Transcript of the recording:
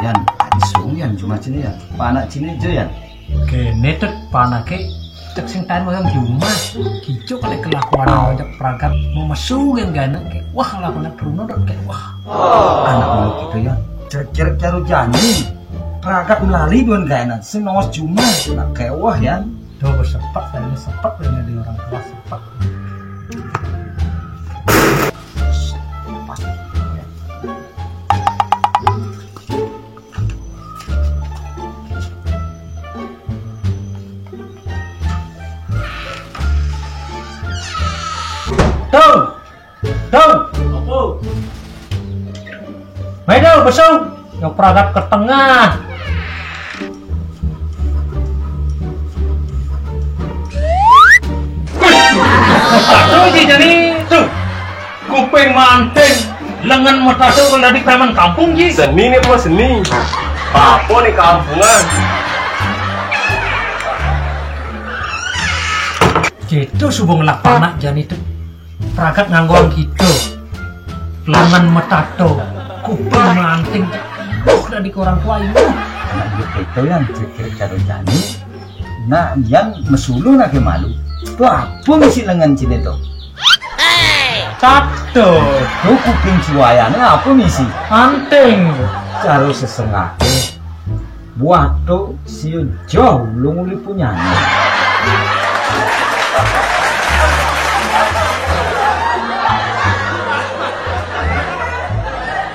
Yan, isung yan cuma cini ya. Panak cini aja yan. Kene tet panake cek sing tan moyang Jumat. Kicu kali kelakuan ngajak perangkat mau mesum yang gana kayak wah lakukan peruno dot kayak wah. Anak mulut gitu ya. Cek caru jani. Perangkat melalui duan gana. Sing nongos Jumat nak kayak wah yan. Tuh bersepak dan sepak dengan di orang tua sepak. Tuh, apa? Ayo besok, yang perangkat ke tengah. Tuh jadi tuh, kuping manting, lengan mata tuh kalau di taman kampung ji. Seni nih bos, seni. Apa nih kampungan? Gitu subung lapanak jani tuh. Perangkat ngangguang gitu lengan metato kuping manting dari orang tua ini Anak gitu yan cek caru jani. Nah yang mesulu nak malu. Tuh apa misi lengan cini tuh? tato Tuh kuping cuayana apa misi? anting Caru sesengah. Buat tuh si jauh lu nguli punya.